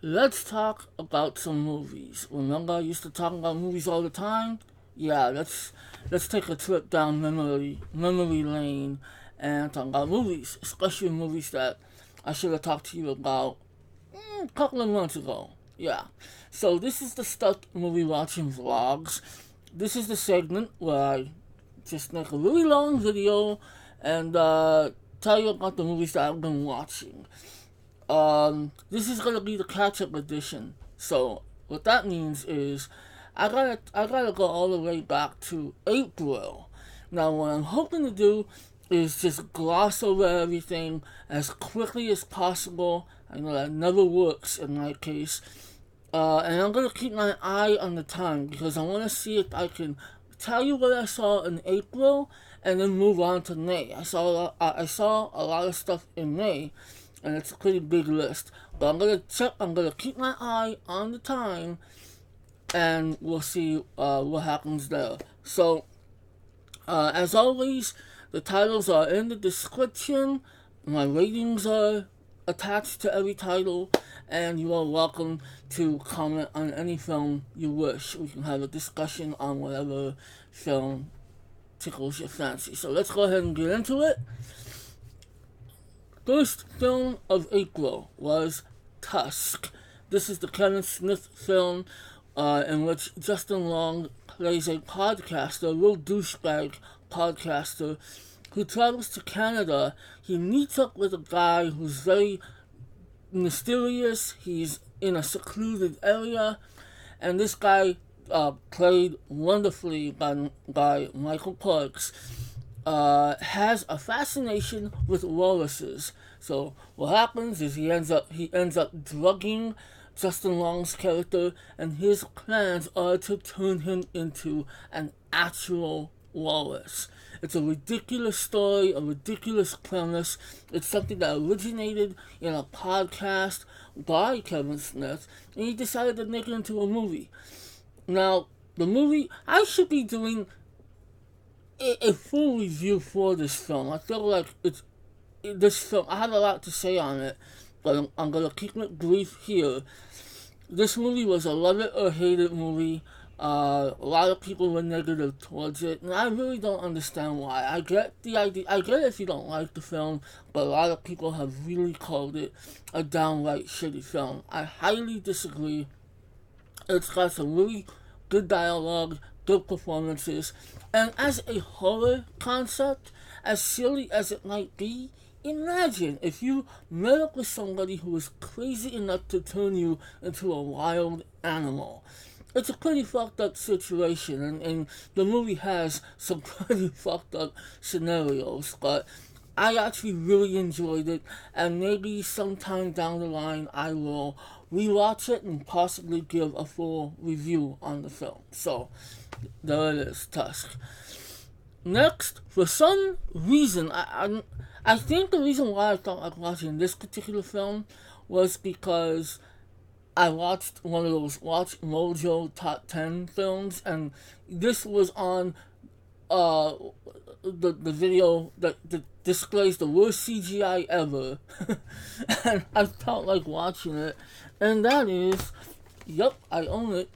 Let's talk about some movies. Remember I used to talk about movies all the time? Yeah, let's take a trip down memory lane and talk about movies, especially movies that I should have talked to you about a couple of months ago. Yeah. So this is the Stuck Movie Watching Vlogs. This is the segment where I just make a really long video and tell you about the movies that I've been watching. This is gonna be the catch-up edition. So what that means is I gotta go all the way back to April. Now what I'm hoping to do is just gloss over everything as quickly as possible. I know that never works in my case. And I'm gonna keep my eye on the time because I wanna see if I can tell you what I saw in April and then move on to May. I saw a lot of stuff in May, and it's a pretty big list. But I'm gonna keep my eye on the time, and we'll see what happens there. So, as always, the titles are in the description. My ratings are attached to every title, and you are welcome to comment on any film you wish. We can have a discussion on whatever film tickles your fancy. So let's go ahead and get into it. First film of April was Tusk. This is the Kevin Smith film in which Justin Long plays a podcaster, a real douchebag podcaster, who travels to Canada. He meets up with a guy who's very mysterious. He's in a secluded area, and this guy, played wonderfully by Michael Parks, has a fascination with walruses. So what happens is he ends up drugging Justin Long's character, and his plans are to turn him into an actual walrus. It's a ridiculous story, a ridiculous premise. It's something that originated in a podcast by Kevin Smith, and he decided to make it into a movie. Now, the movie, I should be doing a full review for this film. I feel like this film, I have a lot to say on it, but I'm going to keep it brief here. This movie was a love it or hate it movie. A lot of people were negative towards it, and I really don't understand why. I get the idea, I get it if you don't like the film, but a lot of people have really called it a downright shitty film. I highly disagree. It's got some really good dialogue, good performances, and as a horror concept, as silly as it might be, imagine if you met up with somebody who was crazy enough to turn you into a wild animal. It's a pretty fucked up situation, and the movie has some pretty fucked up scenarios, but I actually really enjoyed it, and maybe sometime down the line I will rewatch it and possibly give a full review on the film. So, there it is, Tusk. Next, for some reason, I think the reason why I felt like watching this particular film was because I watched one of those Watch Mojo Top 10 films, and this was on the video that displays the worst CGI ever. And I felt like watching it, and that is, yep, I own it,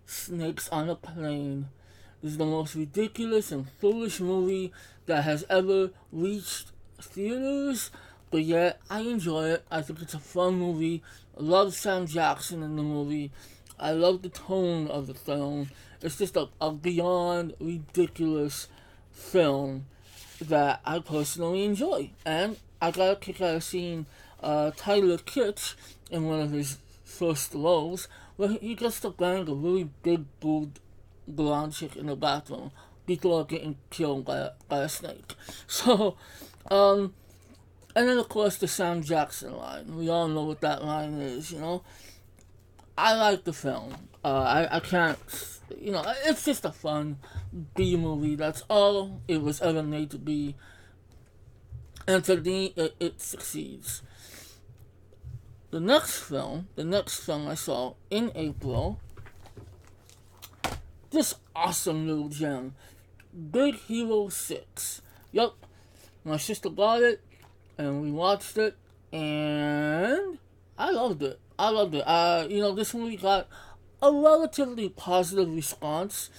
Snakes on a Plane. This is the most ridiculous and foolish movie that has ever reached theaters, but yet I enjoy it. I think it's a fun movie. I love Sam Jackson in the movie. I love the tone of the film. It's just a beyond ridiculous film that I personally enjoy. And I got a kick out of seeing Tyler Kitsch in one of his first roles, where he gets to bang a really big boobed blonde chick in the bathroom before getting killed by a snake. So, and then of course the Sam Jackson line. We all know what that line is, you know. I like the film. I can't, you know, it's just a fun B movie. That's all it was ever made to be. And to me, it succeeds. The next film I saw in April, this awesome little gem, Big Hero 6. Yup, my sister bought it, and we watched it, and I loved it. I loved it. This movie got a relatively positive response,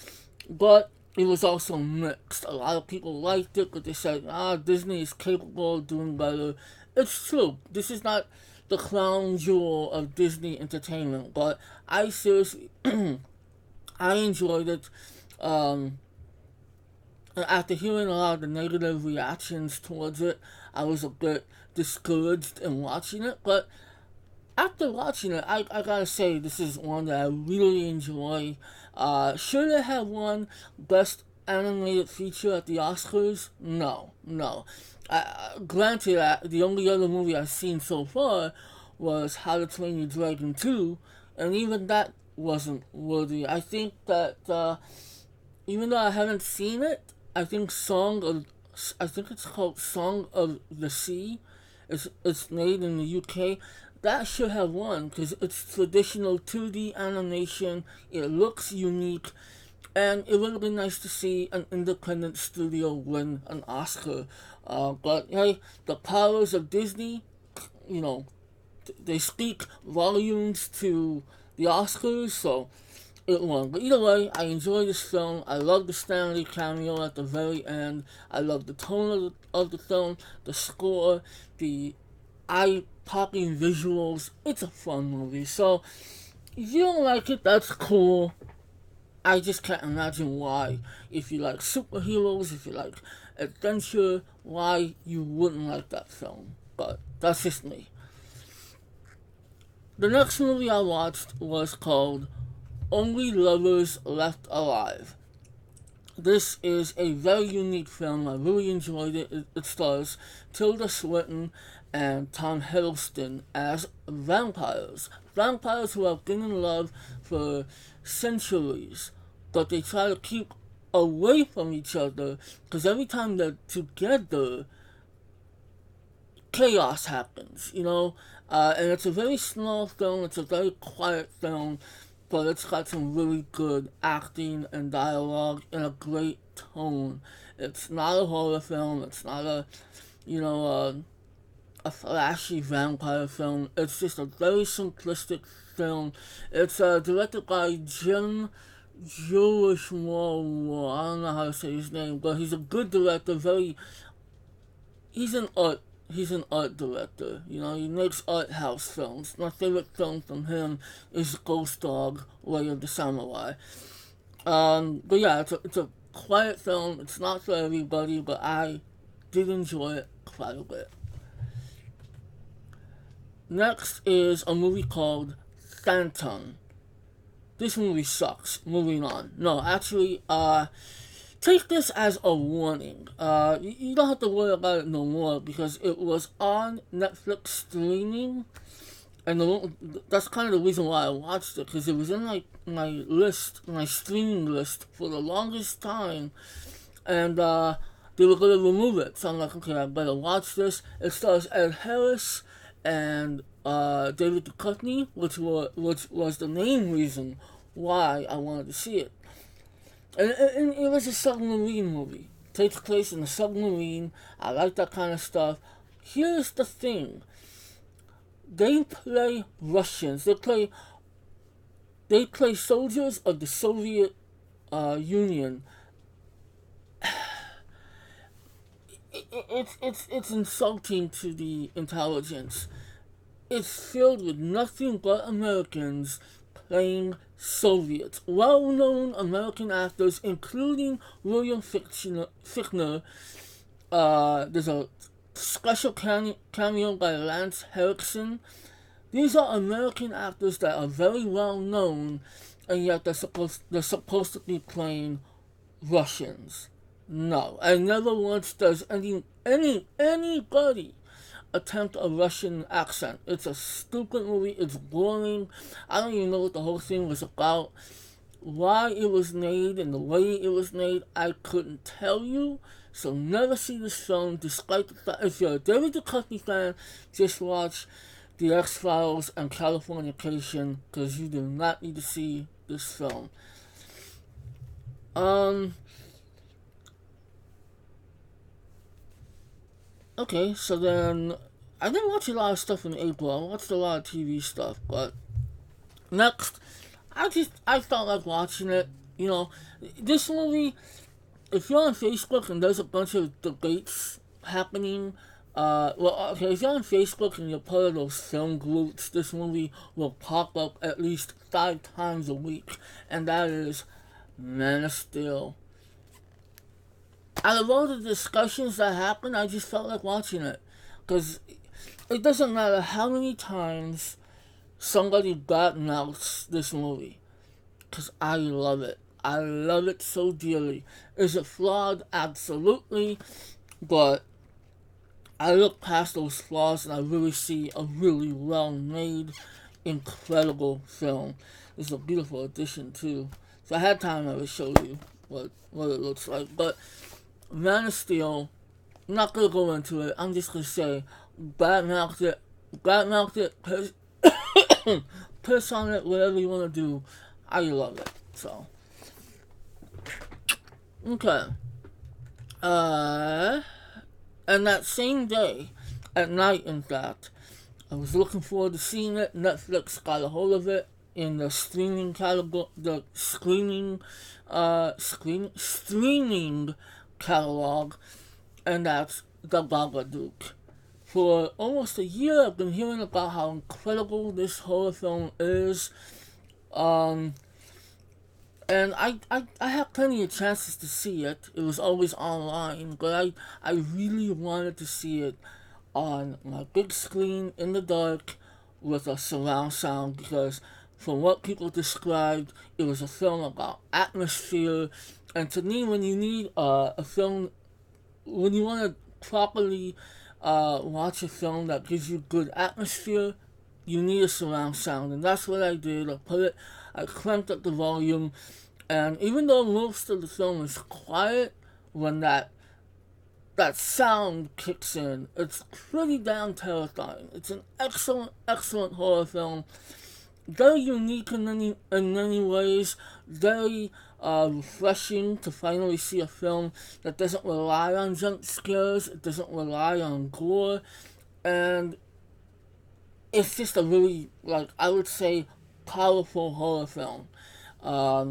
but it was also mixed. A lot of people liked it, but they said, Disney is capable of doing better. It's true. This is not the crown jewel of Disney entertainment, but I seriously, I enjoyed it. Um, After hearing a lot of the negative reactions towards it, I was a bit discouraged in watching it, but after watching it, I gotta say this is one that I really enjoy. Should it have won Best Animated Feature at the Oscars? No, no. Granted, the only other movie I've seen so far was How to Train Your Dragon 2, and even that wasn't worthy. I think that even though I haven't seen it, I think it's called Song of the Sea. It's made in the UK. That should have won because it's traditional 2D animation. It looks unique, and it would have been nice to see an independent studio win an Oscar. But hey, the powers of Disney, you know, they speak volumes to the Oscars, so it won. But either way, I enjoyed this film. I love the Stanley cameo at the very end. I love the tone of the film, the score, the eye-popping visuals. It's a fun movie. So, if you don't like it, that's cool. I just can't imagine why. If you like superheroes, if you like adventure, why you wouldn't like that film. But that's just me. The next movie I watched was called Only Lovers Left Alive. This is a very unique film. I really enjoyed it. It stars Tilda Swinton and Tom Hiddleston as vampires. Vampires who have been in love for centuries, but they try to keep away from each other because every time they're together, chaos happens, and it's a very small film, it's a very quiet film, but it's got some really good acting and dialogue and a great tone. It's not a horror film, it's not a flashy vampire film, it's just a very simplistic film. It's directed by Jim Jewishmore. I don't know how to say his name, but he's a good director, he's an art he's an art director. He makes art house films. My favorite film from him is Ghost Dog, Way of the Samurai. But yeah, it's a quiet film. It's not for everybody, but I did enjoy it quite a bit. Next is a movie called Phantom. This movie sucks. Moving on. No, actually, take this as a warning. You don't have to worry about it no more because it was on Netflix streaming, and that's kind of the reason why I watched it because it was in my streaming list for the longest time, and they were gonna remove it. So I'm like, okay, I better watch this. It stars Ed Harris and David Duchovny, which was the main reason why I wanted to see it. And it was a submarine movie. Takes place in a submarine. I like that kind of stuff. Here's the thing. They play Russians. They play soldiers of the Soviet Union. It's insulting to the intelligence. It's filled with nothing but Americans playing Soviets. Well-known American actors, including William Fichtner. There's a special cameo by Lance Henriksen. These are American actors that are very well known, and yet they're supposed to be playing Russians. No, I never once does anybody attempt a Russian accent. It's a stupid movie. It's boring. I don't even know what the whole thing was about. Why it was made and the way it was made, I couldn't tell you. So never see this film, despite the fact, if you're a David Duchovny fan, just watch The X-Files and Californication, because you do not need to see this film. Okay, so then I didn't watch a lot of stuff in April. I watched a lot of TV stuff, but next, I felt like watching it. You know, this movie. If you're on Facebook and there's a bunch of debates happening, okay, if you're on Facebook and you're part of those film groups, this movie will pop up at least 5 times a week, and that is Man of Steel. Out of all the discussions that happened, I just felt like watching it. Because it doesn't matter how many times somebody badmouths this movie. Because I love it. I love it so dearly. Is it flawed? Absolutely. But I look past those flaws and I really see a really well made, incredible film. It's a beautiful addition too. If I had time, I would show you what it looks like. But Man of Steel, I'm not gonna go into it. I'm just gonna say, badmouthed it, piss on it, whatever you wanna do. I love it. So, okay. And that same day, at night, in fact, I was looking forward to seeing it. Netflix got a hold of it in the streaming catalog, streaming catalog, and that's the Babadook. For almost a year, I've been hearing about how incredible this horror film is. And I had plenty of chances to see it. It was always online, but I really wanted to see it on my big screen in the dark with a surround sound, because from what people described, it was a film about atmosphere. And to me, when you need a film, when you want to properly watch a film that gives you good atmosphere, you need a surround sound. And that's what I did. I cranked up the volume, and even though most of the film is quiet, when that sound kicks in, it's pretty damn terrifying. It's an excellent horror film. Very unique in many ways. Very refreshing to finally see a film that doesn't rely on jump scares. It doesn't rely on gore. And it's just a really, like, I would say, powerful horror film. I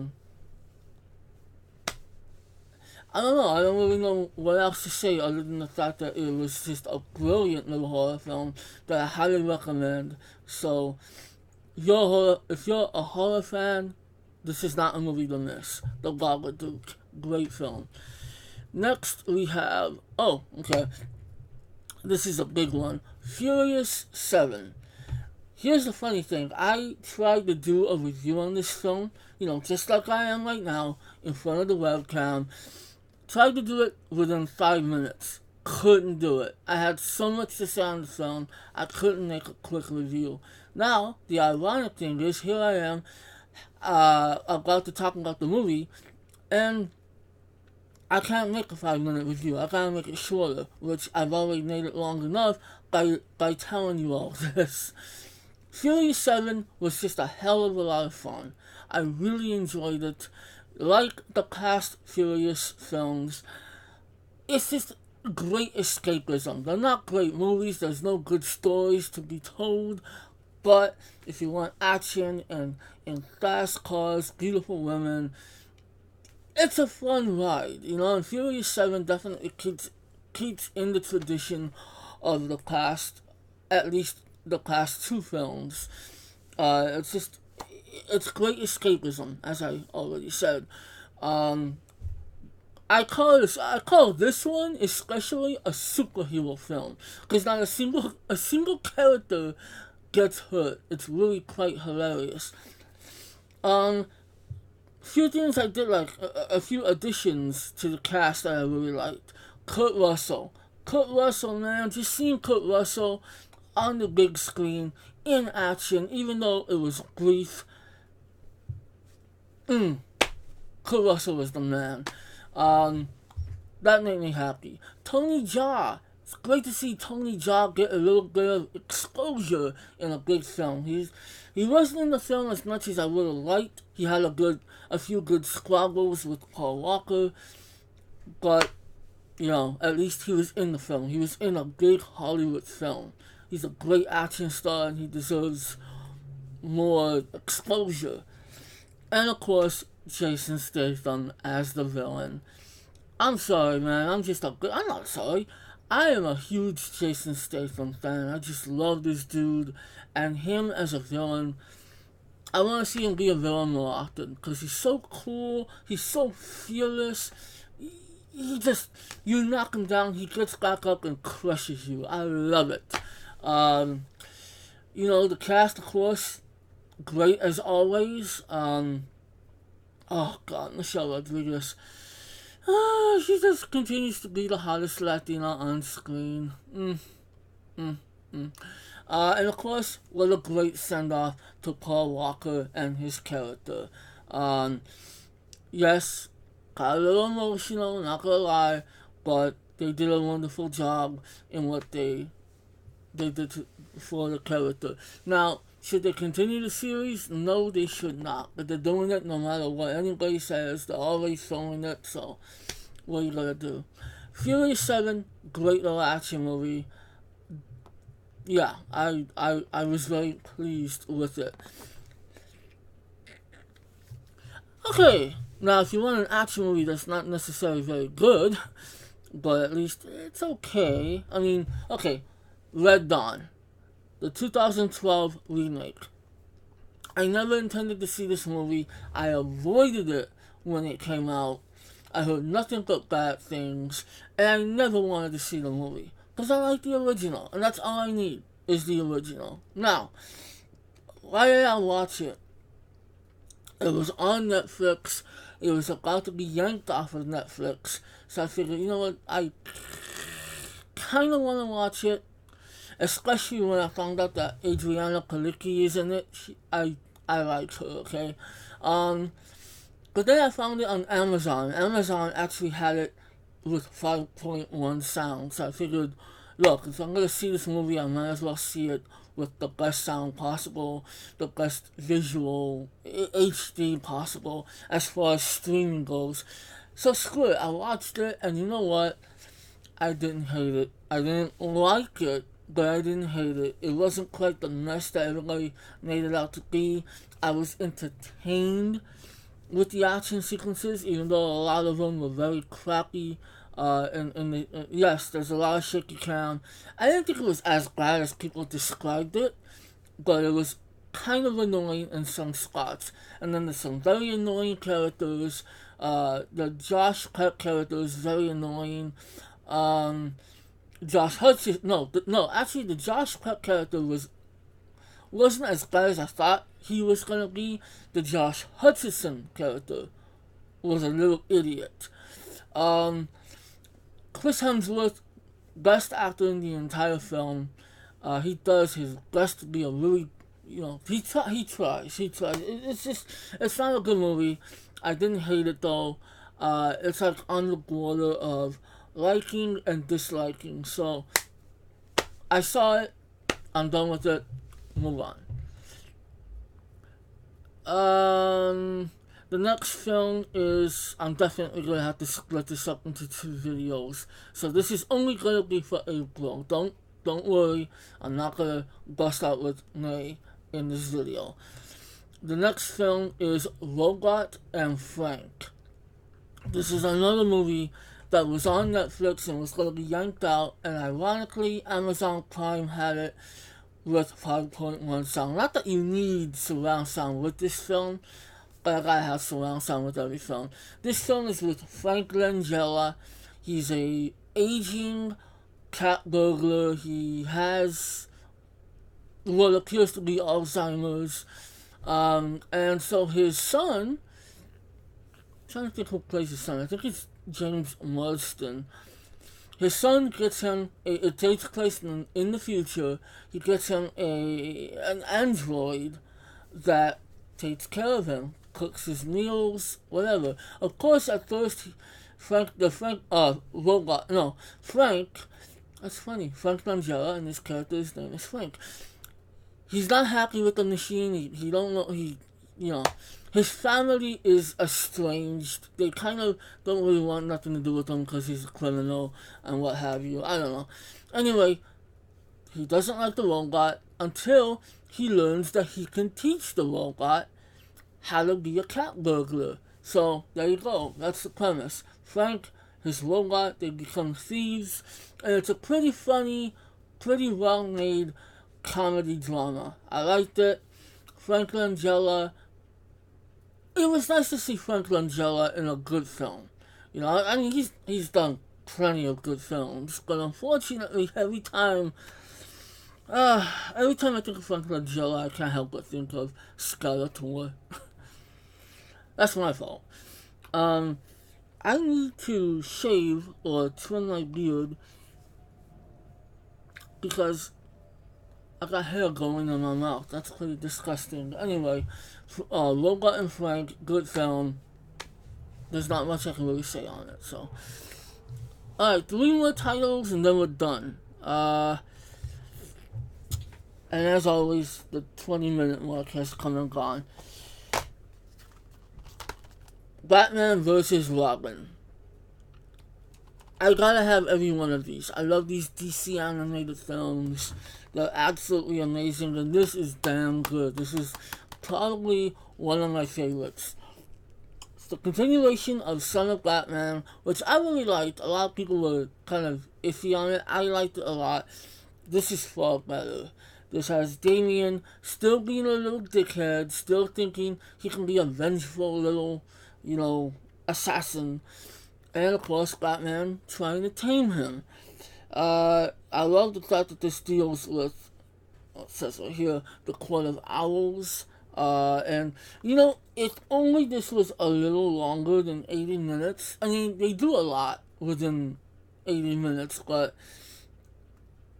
don't know. I don't really know what else to say other than the fact that it was just a brilliant little horror film that I highly recommend. So, if you're a horror fan, this is not a movie to miss. The Babadook. Great film. Next, we have... Oh, okay. This is a big one. Furious 7. Here's the funny thing. I tried to do a review on this film, just like I am right now, in front of the webcam. Tried to do it within 5 minutes. Couldn't do it. I had so much to say on the film, I couldn't make a quick review. Now, the ironic thing is, here I am, about to talk about the movie, and I can't make a 5-minute review. I gotta make it shorter, which I've already made it long enough by telling you all this. Furious 7 was just a hell of a lot of fun. I really enjoyed it. Like the past Furious films, it's just great escapism. They're not great movies, there's no good stories to be told, but if you want action and fast cars, beautiful women, it's a fun ride, and Furious 7 definitely keeps in the tradition of the past, at least the past 2 films. It's great escapism, as I already said. I call this one especially a superhero film, because not a single character gets hurt. It's really quite hilarious. Few things I did like, a few additions to the cast that I really liked. Kurt Russell, man, just seeing Kurt Russell on the big screen in action, even though it was brief. Kurt Russell was the man. That made me happy. Tony Jaa. It's great to see Tony Jaa get a little bit of exposure in a big film. He wasn't in the film as much as I would have liked. He had a few good squabbles with Paul Walker, but at least he was in the film. He was in a big Hollywood film, He's a great action star, and he deserves more exposure. And of course, Jason Statham as the villain. I'm sorry, man. I'm not sorry. I am a huge Jason Statham fan. I just love this dude, and him as a villain. I want to see him be a villain more often because he's so cool. He's so fearless. He just, you knock him down, he gets back up and crushes you. I love it. The cast, of course, great as always. Oh God, Michelle Rodriguez. She just continues to be the hottest Latina on screen. And of course, what a great send off to Paul Walker and his character. Yes, got a little emotional, not gonna lie, but they did a wonderful job in what they did for the character. Now, should they continue the series? No, they should not. But they're doing it no matter what anybody says. They're always showing it, so what are you gonna do? Fury 7, great little action movie. Yeah, I was very pleased with it. Okay, now if you want an action movie that's not necessarily very good, but at least it's okay. I mean, okay, Red Dawn, the 2012 remake. I never intended to see this movie. I avoided it when it came out. I heard nothing but bad things, and I never wanted to see the movie. Because I like the original, and that's all I need, is the original. Now, why did I watch it? It was on Netflix. It was about to be yanked off of Netflix. So I figured, you know what, I kind of want to watch it. Especially when I found out that Adriana Palicki is in it. I like her, okay? But then I found it on Amazon. Amazon actually had it with 5.1 sound. So I figured, look, if I'm going to see this movie, I might as well see it with the best sound possible, the best visual, HD possible, as far as streaming goes. So screw it, I watched it, and you know what? I didn't hate it. I didn't like it, but I didn't hate it. It wasn't quite the mess that everybody made it out to be. I was entertained with the action sequences, even though a lot of them were very crappy. Yes, there's a lot of shaky cam. I didn't think it was as bad as people described it, but it was kind of annoying in some spots. And then there's some very annoying characters. The Josh Peck character is very annoying. Josh Hudson, actually the Josh Peck character wasn't as bad as I thought he was gonna be. The Josh Hutcherson character was a little idiot. Chris Hemsworth, best actor in the entire film. He does his best to be a really, he tries. It's not a good movie. I didn't hate it though. It's like on the border of liking and disliking. So, I saw it. I'm done with it. Move on. The next film is, I'm definitely going to have to split this up into 2 videos. So this is only going to be for April. Don't worry, I'm not going to bust out with May in this video. The next film is Robot and Frank. This is another movie that was on Netflix and was going to be yanked out, and ironically, Amazon Prime had it with 5.1 sound. Not that you need surround sound with this film, but I gotta have surround sound with every film. This film is with Frank Langella. He's a aging cat burglar. He has what appears to be Alzheimer's. And so his son, I'm trying to think who plays his son. I think it's James Marsden. His son gets him, it takes place in the future, he gets him an android that takes care of him, cooks his meals, whatever. Of course, at first, Frank, that's funny, Frank Langella, and his character's name is Frank. He's not happy with the machine, he don't know, his family is estranged. They kind of don't really want nothing to do with him because he's a criminal and what have you. I don't know. Anyway, He doesn't like the robot until he learns that he can teach the robot how to be a cat burglar. So there you go. That's the premise. Frank, his robot, they become thieves, and it's a pretty funny, pretty well-made comedy drama. I liked it. Frank Langella. It was nice to see Frank Langella in a good film. You know, I mean, he's done plenty of good films, but unfortunately, every time I think of Frank Langella, I can't help but think of Skeletor. That's my fault. I need to shave or trim my beard because I got hair going in my mouth. That's pretty disgusting. Anyway, Robot and Frank, good film. There's not much I can really say on it. So, alright, 3 more titles and then we're done. And as always, the 20-minute mark has come and gone. Batman vs. Robin. I gotta have every one of these. I love these DC animated films. They're absolutely amazing, and this is damn good. This is probably one of my favorites. It's the continuation of Son of Batman, which I really liked. A lot of people were kind of iffy on it. I liked it a lot. This is far better. This has Damian still being a little dickhead, still thinking he can be a vengeful little, assassin. And of course, Batman trying to tame him. I love the fact that this deals with, it says right here, the Court of Owls. And, if only this was a little longer than 80 minutes. I mean, they do a lot within 80 minutes, but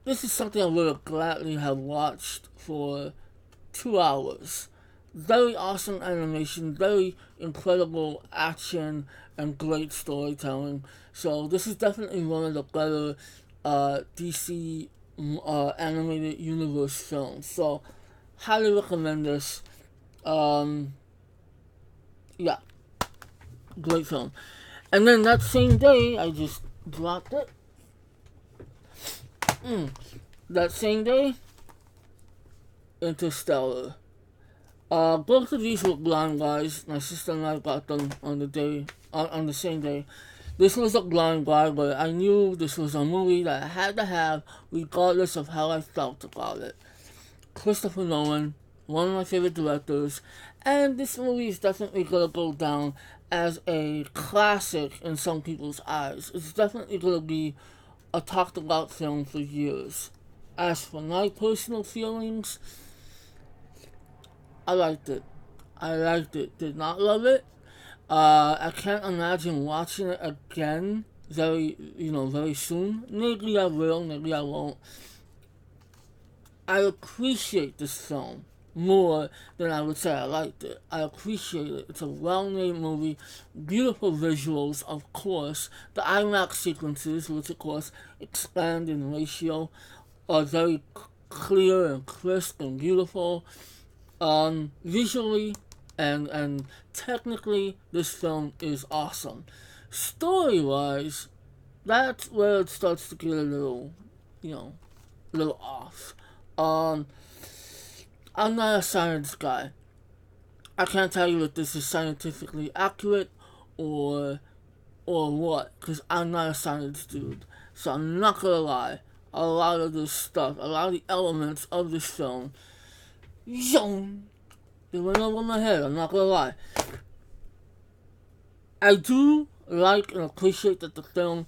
this is something I would have gladly have watched for 2 hours. Very awesome animation, very incredible action, and great storytelling. So this is definitely one of the better DC animated universe films. So highly recommend this. Yeah, great film. And then that same day, I just dropped it. That same day, Interstellar. Both of these were blind buys. My sister and I got them on the same day. This was a blind buy, but I knew this was a movie that I had to have, regardless of how I felt about it. Christopher Nolan, one of my favorite directors, and this movie is definitely gonna go down as a classic in some people's eyes. It's definitely gonna be a talked about film for years. As for my personal feelings, I liked it. Did not love it. I can't imagine watching it again very soon. Maybe I will, maybe I won't. I appreciate this film more than I would say I liked it. I appreciate it. It's a well-made movie, beautiful visuals, of course. The IMAX sequences, which of course expand in ratio, are very clear and crisp and beautiful. Visually and technically, this film is awesome. Story-wise, that's where it starts to get a little off. I'm not a science guy. I can't tell you if this is scientifically accurate or what, because I'm not a science dude. So I'm not gonna lie. A lot of this stuff, a lot of the elements of this film, they went over my head, I'm not gonna lie. I do like and appreciate that the film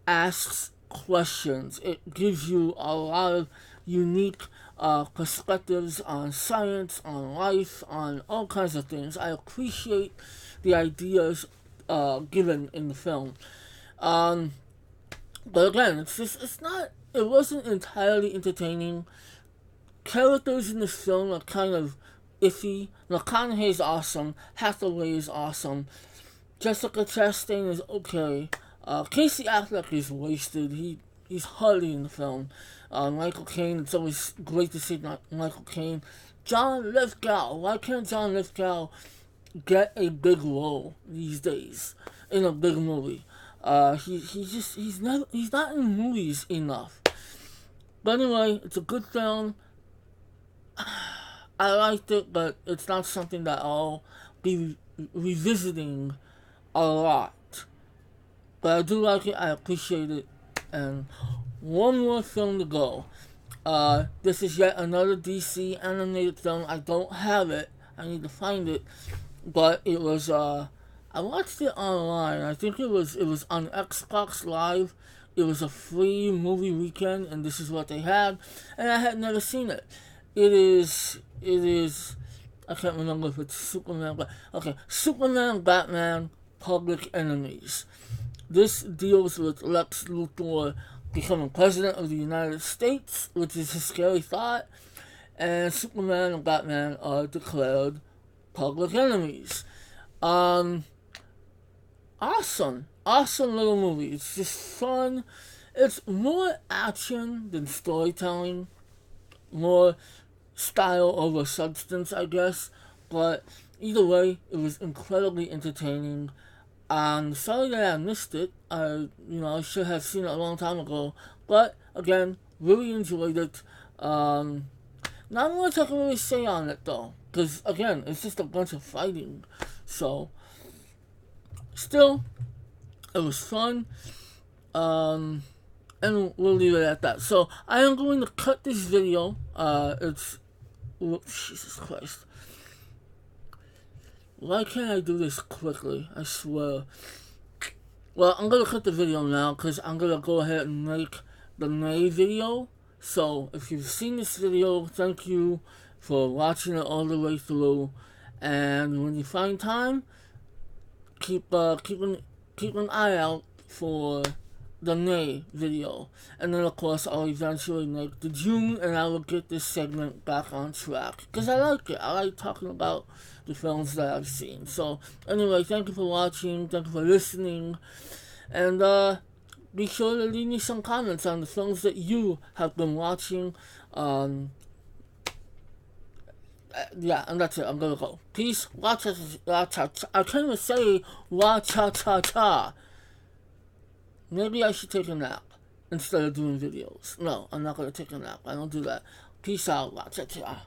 asks questions. It gives you a lot of unique perspectives on science, on life, on all kinds of things. I appreciate the ideas given in the film. But again, it wasn't entirely entertaining. Characters in this film are kind of iffy. McConaughey is awesome. Hathaway is awesome. Jessica Chastain is okay. Casey Affleck is wasted. He's hardly in the film. Michael Caine, it's always great to see Michael Caine. John Lithgow. Why can't John Lithgow get a big role these days in a big movie? He's not in movies enough. But anyway, it's a good film. I liked it, but it's not something that I'll be revisiting a lot. But I do like it, I appreciate it. And one more film to go. This is yet another DC animated film. I don't have it. I need to find it. But it was I watched it online. I think it was on Xbox Live. It was a free movie weekend, and this is what they had, and I had never seen it. It is I can't remember if it's Superman, but okay, Superman, Batman, Public Enemies. This deals with Lex Luthor becoming president of the United States, which is a scary thought, and Superman and Batman are declared public enemies. Um, awesome little movie. It's just fun. It's more action than storytelling, more style over substance, I guess. But either way, it was incredibly entertaining. I'm sorry that I missed it. I should have seen it a long time ago. But again, really enjoyed it. Not much I can really say on it though, because again, it's just a bunch of fighting. So, still, it was fun. And we'll leave it at that. So I am going to cut this video. Jesus Christ. Why can't I do this quickly? I swear. Well, I'm gonna cut the video now because I'm gonna go ahead and make the May video. So if you've seen this video, thank you for watching it all the way through. And when you find time, keep an eye out for the May video. And then of course I'll eventually make the June, and I will get this segment back on track. Because I like it. I like talking about the films that I've seen. So anyway, thank you for watching, thank you for listening. And be sure to leave me some comments on the films that you have been watching. Yeah, and that's it. I'm gonna go. Peace. Watch I can't even say cha. Maybe I should take a nap instead of doing videos. No, I'm not gonna take a nap. I don't do that. Peace out. Watch cha.